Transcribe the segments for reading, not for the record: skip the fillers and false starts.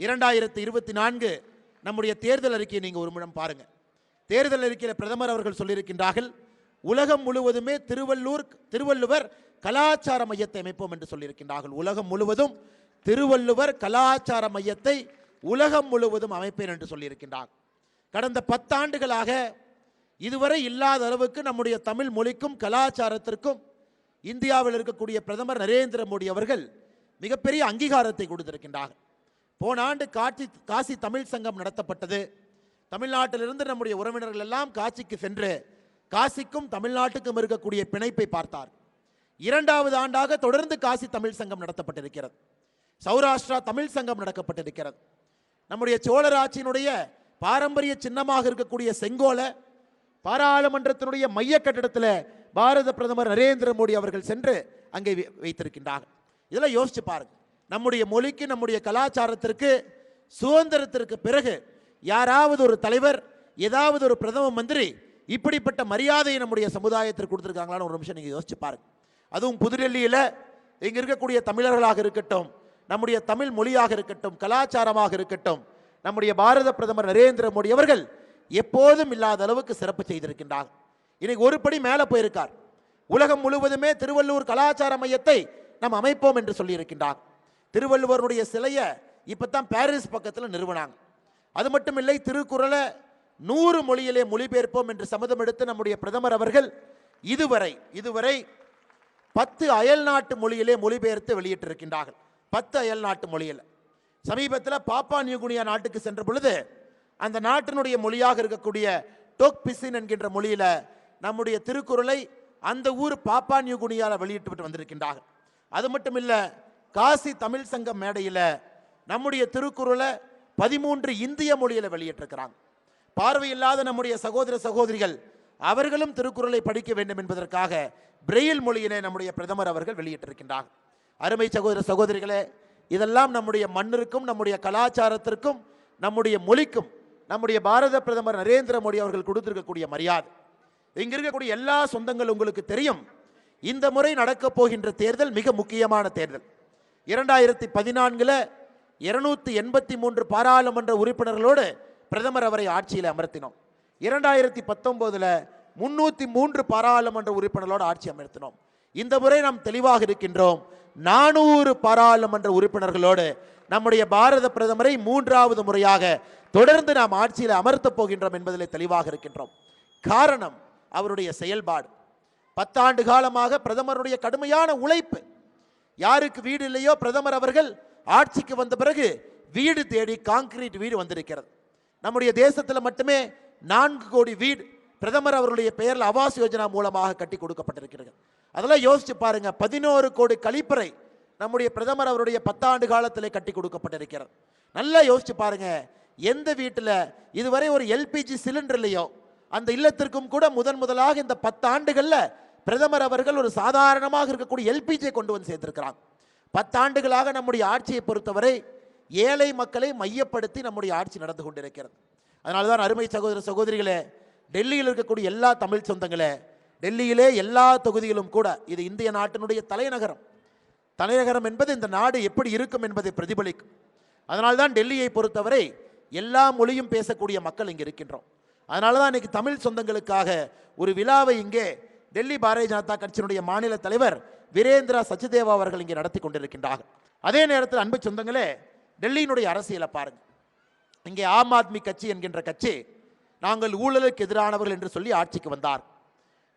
2024 நம்முடைய தேர்தல் அறிக்கையை நீங்கள் ஒரு முறை பாருங்க. தேர்தல் அறிக்கையில் பிரதமர் அவர்கள் சொல்லியிருக்கின்றார்கள், உலகம் முழுவதுமே திருவள்ளுவர் கலாச்சார மையத்தை அமைப்போம் என்று சொல்லியிருக்கின்றார்கள். உலகம் முழுவதும் திருவள்ளுவர் கலாச்சார மையத்தை உலகம் முழுவதும் அமைப்பேன் என்று சொல்லியிருக்கின்றார். கடந்த 10 ஆண்டுகளாக இதுவரை இல்லாத அளவுக்கு நம்முடைய தமிழ் மொழிக்கும் கலாச்சாரத்திற்கும் இந்தியாவில் இருக்கக்கூடிய பிரதமர் நரேந்திர மோடி அவர்கள் மிகப்பெரிய அங்கீகாரத்தை கொடுத்திருக்கின்றார். போன ஆண்டு காசி தமிழ் சங்கம் நடத்தப்பட்டது. தமிழ்நாட்டிலிருந்து நம்முடைய உறவினர்கள் எல்லாம் காசிக்கு சென்று காசிக்கும் தமிழ்நாட்டுக்கும் இருக்கக்கூடிய பிணைப்பை பார்த்தார். 2வது ஆண்டாக தொடர்ந்து காசி தமிழ் சங்கம் நடத்தப்பட்டிருக்கிறது. சௌராஷ்டிரா தமிழ் சங்கம் நடக்கப்பட்டிருக்கிறது. நம்முடைய சோழர் ஆட்சியினுடைய பாரம்பரிய சின்னமாக இருக்கக்கூடிய செங்கோலை பாராளுமன்றத்தினுடைய மைய கட்டிடத்தில் பாரத பிரதமர் நரேந்திர மோடி அவர்கள் சென்று அங்கே வைத்திருக்கின்றார்கள். இதெல்லாம் யோசிச்சு பாருங்க. நம்முடைய மொழிக்கு நம்முடைய கலாச்சாரத்திற்கு சுதந்திரத்திற்கு பிறகு யாராவது ஒரு தலைவர், ஏதாவது ஒரு பிரதம மந்திரி இப்படிப்பட்ட மரியாதையை நம்முடைய சமுதாயத்திற்கு கொடுத்துருக்காங்களான்னு ஒரு நிமிஷம் நீங்கள் யோசிச்சு பாருங்க. அதுவும் புதுடெல்லியில் இங்கே இருக்கக்கூடிய தமிழர்களாக இருக்கட்டும், நம்முடைய தமிழ் மொழியாக இருக்கட்டும், கலாச்சாரமாக இருக்கட்டும், நம்முடைய பாரத பிரதமர் நரேந்திர மோடி அவர்கள் எப்போதும் இல்லாத அளவுக்கு சிறப்பு செய்திருக்கின்றார். இன்னைக்கு ஒரு படி மேலே போயிருக்கார். உலகம் முழுவதுமே திருவள்ளுவர் கலாச்சார மையத்தை நாம் அமைப்போம் என்று சொல்லியிருக்கின்றார். திருவள்ளுவருடைய சிலையை இப்போதான் பாரிஸ் பக்கத்தில் நிறுவனாங்க. அது மட்டும் இல்லை, திருக்குறளை 100 மொழியிலே மொழிபெயர்ப்போம் என்று சம்மதம் எடுத்து நம்முடைய பிரதமர் அவர்கள் இதுவரை 10 அயல்நாட்டு மொழியிலே மொழிபெயர்த்து வெளியிட்டிருக்கின்றார்கள். 10 அயல்நாட்டு மொழியில். சமீபத்தில் பாப்பா நியூகினியா நாட்டுக்கு சென்ற பொழுது அந்த நாட்டினுடைய மொழியாக இருக்கக்கூடிய டோக் பிசின் என்கின்ற மொழியில் நம்முடைய திருக்குறளை அந்த ஊர் பாப்பா நியூகினியாவில் வெளியிட்டு வந்திருக்கின்றார்கள். அது மட்டும் இல்லை, காசி தமிழ் சங்கம் மேடையில் நம்முடைய திருக்குறளை 13 இந்திய மொழியில் வெளியிட்டிருக்கிறாங்க. பார்வையில்லாத நம்முடைய சகோதர சகோதரிகள் அவர்களும் திருக்குறளை படிக்க வேண்டும் என்பதற்காக பிரெயில் மொழியிலே நம்முடைய பிரதமர் அவர்கள் வெளியிட்டிருக்கின்றார். அருமை சகோதர சகோதரிகளே, இதெல்லாம் நம்முடைய மண்ணிற்கும் நம்முடைய கலாச்சாரத்திற்கும் நம்முடைய மொழிக்கும் நம்முடைய பாரத பிரதமர் நரேந்திர மோடி அவர்கள் கொடுத்திருக்கக்கூடிய மரியாதை. இங்க இருக்கக்கூடிய எல்லா சொந்தங்கள் உங்களுக்கு தெரியும். இந்த முறை நடக்கப் போகின்ற தேர்தல் மிக முக்கியமான தேர்தல். 2014 283 பாராளுமன்ற உறுப்பினர்களோடு பிரதமர் அவரை ஆட்சியில் அமர்த்தினோம். 2019 303 பாராளுமன்ற உறுப்பினர்களோடு ஆட்சி அமர்த்தினோம். இந்த முறை நாம் தெளிவாக இருக்கின்றோம். 400 பாராளுமன்ற உறுப்பினர்களோடு நம்முடைய பாரத பிரதமரை 3வது முறையாக தொடர்ந்து நாம் ஆட்சியில் அமர்த்தப் போகின்றோம் என்பதில் தெளிவாக இருக்கின்றோம். காரணம் அவருடைய செயல்பாடு. 10 ஆண்டு காலமாக பிரதமருடைய கடுமையான உழைப்பு. யாருக்கு வீடு இல்லையோ பிரதமர் அவர்கள் ஆட்சிக்கு வந்த பிறகு வீடு தேடி கான்கிரீட் வீடு வந்திருக்கிறது. நம்முடைய தேசத்தில் மட்டுமே 4 கோடி வீடு பிரதமர் அவருடைய பெயரில் ஆவாஸ் யோஜனா மூலமாக கட்டி கொடுக்கப்பட்டிருக்கிறது. அதெல்லாம் யோசிச்சு பாருங்க. 11 கோடி கழிப்பறை நம்முடைய பிரதமர் அவருடைய 10 ஆண்டு காலத்தில் கட்டி கொடுக்கப்பட்டிருக்கிறது. நல்லா யோசிச்சு பாருங்க. எந்த வீட்டில் இதுவரை ஒரு எல்பிஜி சிலிண்டர் இல்லையோ அந்த இல்லத்திற்கும் கூட முதலாக இந்த 10 ஆண்டுகளில் பிரதமர் அவர்கள் ஒரு சாதாரணமாக இருக்கக்கூடிய எல்பிஜியை கொண்டு வந்து சேர்த்திருக்கிறாங்க. 10 ஆண்டுகளாக நம்முடைய ஆட்சியை பொறுத்தவரை ஏழை மக்களை மையப்படுத்தி நம்முடைய ஆட்சி நடந்து கொண்டிருக்கிறது. அதனால தான் அருமை சகோதர சகோதரிகளே, டெல்லியில் இருக்கக்கூடிய எல்லா தமிழ் சொந்தங்களே, டெல்லியிலே எல்லா தொகுதிகளும் கூட இது இந்திய நாட்டினுடைய தலைநகரம். தலைநகரம் என்பது இந்த நாடு எப்படி இருக்கும் என்பதை பிரதிபலிக்கும். அதனால்தான் டெல்லியை பொறுத்தவரை எல்லா மொழியும் பேசக்கூடிய மக்கள் இங்கே இருக்கின்றோம். அதனால தான் இன்னைக்கு தமிழ் சொந்தங்களுக்காக ஒரு விழாவை இங்கே டெல்லி பாரதிய ஜனதா கட்சியினுடைய மாநில தலைவர் வீரேந்திரா சச்தேவா அவர்கள் இங்கே நடத்தி கொண்டிருக்கின்றார்கள். அதே நேரத்தில் அன்பு சொந்தங்களே, டெல்லியினுடைய அரசியலை பாருங்கள். இங்கே ஆம் ஆத்மி கட்சி என்கின்ற கட்சி நாங்கள் ஊழலுக்கு எதிரானவர்கள் என்று சொல்லி ஆட்சிக்கு வந்தார்.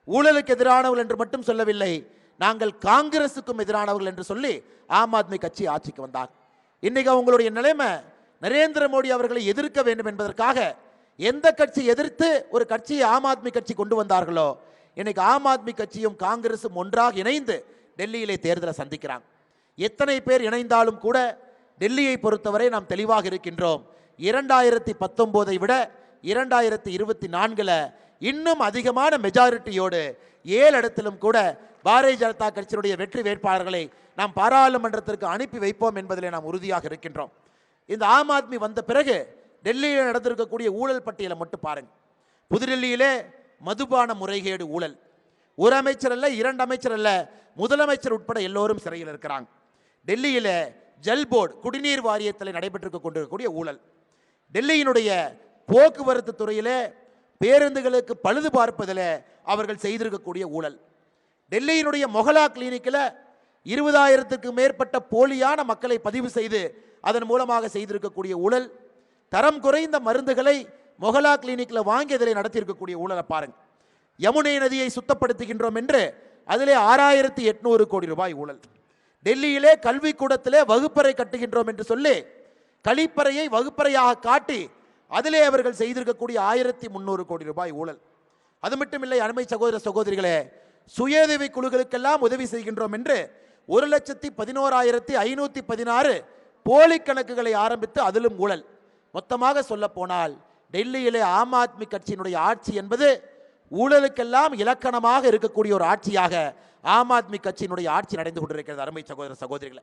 ஊழலுக்கு எதிரானவர்கள் என்று மட்டும் சொல்லவில்லை, நாங்கள் காங்கிரசுக்கும் எதிரானவர்கள் என்று சொல்லி ஆம் ஆத்மி கட்சி ஆட்சிக்கு வந்தார். இன்னைக்கு அவங்களுடைய நிலைமை நரேந்திர மோடி அவர்களை எதிர்க்க வேண்டும் என்பதற்காக எந்த கட்சி எதிர்த்து ஒரு கட்சியை ஆம் ஆத்மி கட்சி கொண்டு வந்தார்களோ, இன்னைக்கு ஆம் ஆத்மி கட்சியும் காங்கிரசும் ஒன்றாக இணைந்து டெல்லியிலே தேர்தலை சந்திக்கிறாங்க. எத்தனை பேர் இணைந்தாலும் கூட டெல்லியை பொறுத்தவரை நாம் தெளிவாக இருக்கின்றோம். 2019 விட 2024 இன்னும் அதிகமான மெஜாரிட்டியோடு 7 இடத்திலும் கூட பாரதிய ஜனதா கட்சியினுடைய வெற்றி வேட்பாளர்களை நாம் பாராளுமன்றத்திற்கு அனுப்பி வைப்போம் என்பதிலே நாம் உறுதியாக இருக்கின்றோம். இந்த ஆம் ஆத்மி வந்த பிறகு டெல்லியில் நடந்திருக்கக்கூடிய ஊழல் பட்டியலை மட்டும் பாருங்கள். புதுடெல்லியிலே மதுபான முறைகேடு ஊழல். ஒரு அமைச்சர் அல்ல, 2 அமைச்சர் அல்ல, முதலமைச்சர் உட்பட எல்லோரும் சிறையில் இருக்கிறாங்க. டெல்லியில் ஜல் போர்டு குடிநீர் வாரியத்தில் நடைபெற்று கொண்டிருக்கக்கூடிய ஊழல், டெல்லியினுடைய போக்குவரத்து துறையிலே பேருந்துகளுக்கு பழுது பார்ப்பதில் அவர்கள் செய்திருக்கக்கூடிய ஊழல், டெல்லியினுடைய மொஹலா கிளினிக்கில் 20,000க்கு மேற்பட்ட போலியான மக்களை பதிவு செய்து அதன் மூலமாக செய்திருக்கக்கூடிய ஊழல், தரம் குறைந்த மருந்துகளை மொஹலா கிளினிக்கில் வாங்கி அதில் நடத்தியிருக்கக்கூடிய ஊழலை பாருங்க. யமுனை நதியை சுத்தப்படுத்துகின்றோம் என்று அதிலே 6,800 கோடி ரூபாய் ஊழல். டெல்லியிலே கல்விக்கூடத்திலே வகுப்பறை கட்டுகின்றோம் என்று சொல்லி கழிப்பறையை வகுப்பறையாக காட்டி அதிலே அவர்கள் செய்திருக்கக்கூடிய 1,300 கோடி ரூபாய் ஊழல். அது மட்டுமில்லை அருமை சகோதர சகோதரிகளே, சுயஉதவி குழுக்களுக்கெல்லாம் உதவி செய்கின்றோம் என்று 1,11,516 போலி கணக்குகளை ஆரம்பித்து அதிலும் ஊழல். மொத்தமாக சொல்ல போனால் டெல்லியிலே ஆம் ஆத்மி கட்சியினுடைய ஆட்சி என்பது ஊழலுக்கெல்லாம் இலக்கணமாக இருக்கக்கூடிய ஒரு ஆட்சியாக ஆம் ஆத்மி கட்சியினுடைய ஆட்சி நடந்து கொண்டிருக்கிறது. அருமை சகோதர சகோதரிகளை,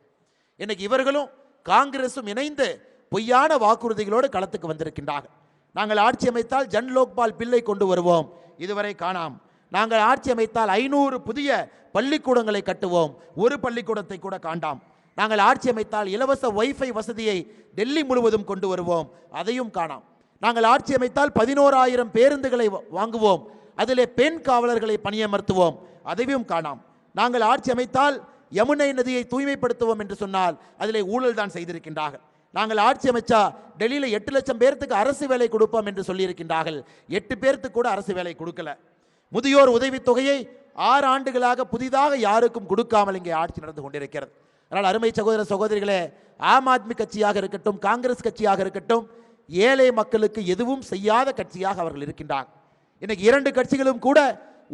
இன்னைக்கு இவர்களும் காங்கிரசும் இணைந்து பொய்யான வாக்குறுதிகளோடு களத்துக்கு வந்திருக்கின்றார்கள். நாங்கள் ஆட்சி அமைத்தால் ஜன் லோக்பால் பில்லை கொண்டு வருவோம், இதுவரை காணாம். நாங்கள் ஆட்சி அமைத்தால் 500 புதிய பள்ளிக்கூடங்களை கட்டுவோம், ஒரு பள்ளிக்கூடத்தை கூட காண்டாம். நாங்கள் ஆட்சி அமைத்தால் இலவச வைஃபை வசதியை டெல்லி முழுவதும் கொண்டு வருவோம், அதையும் காணாம். நாங்கள் ஆட்சி அமைத்தால் 11,000 பேருந்துகளை வாங்குவோம், அதிலே பெண் காவலர்களை பணியமர்த்துவோம், அதையும் காணாம். நாங்கள் ஆட்சி அமைத்தால் யமுனை நதியை தூய்மைப்படுத்துவோம் என்று சொன்னால் அதிலே ஊழல் தான் செய்திருக்கின்றார்கள். நாங்கள் ஆட்சி அமைச்சா டெல்லியில் 8 லட்சம் பேர்த்துக்கு அரசு வேலை கொடுப்போம் என்று சொல்லியிருக்கின்றார்கள், 8 பேர்த்துக்கு கூட அரசு வேலை கொடுக்கல. முதியோர் உதவித்தொகையை 6 ஆண்டுகளாக புதிதாக யாருக்கும் கொடுக்காமல் இங்கே ஆட்சி நடந்து கொண்டிருக்கிறது. அதனால் அருமை சகோதர சகோதரிகளே, ஆம் ஆத்மி கட்சியாக இருக்கட்டும் காங்கிரஸ் கட்சியாக இருக்கட்டும் ஏழை மக்களுக்கு எதுவும் செய்யாத கட்சியாக அவர்கள் இருக்கின்றார்கள். இன்னைக்கு 2 கட்சிகளும் கூட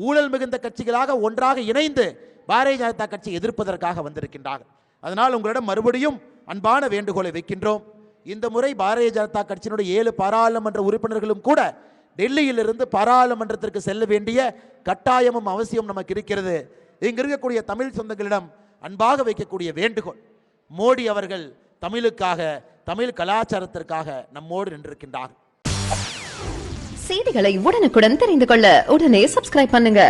ஊழல் மிகுந்த கட்சிகளாக ஒன்றாக இணைந்து பாரதிய ஜனதா கட்சி எதிர்ப்பதற்காக வந்திருக்கின்றார்கள். அதனால் உங்களிடம் மறுபடியும் அன்பான வேண்டுகோளை வைக்கின்றோம். இந்த முறை பாரதிய ஜனதா கட்சியினுடைய 7 பாராளுமன்ற உறுப்பினர்களும் கூட டெல்லியிலிருந்து பாராளுமன்றத்திற்கு செல்ல வேண்டிய கட்டாயமும் அவசியம் நமக்கு இருக்கிறது. இங்கு இருக்கக்கூடிய தமிழ் சொந்தங்களிடம் அன்பாக வைக்கக்கூடிய வேண்டுகோள், மோடி அவர்கள் தமிழுக்காக தமிழ் கலாச்சாரத்திற்காக நம்மோடு நின்றிருக்கின்றார். செய்திகளை உடனுக்குடன் தெரிந்து கொள்ள உடனே சப்ஸ்கிரைப் பண்ணுங்க.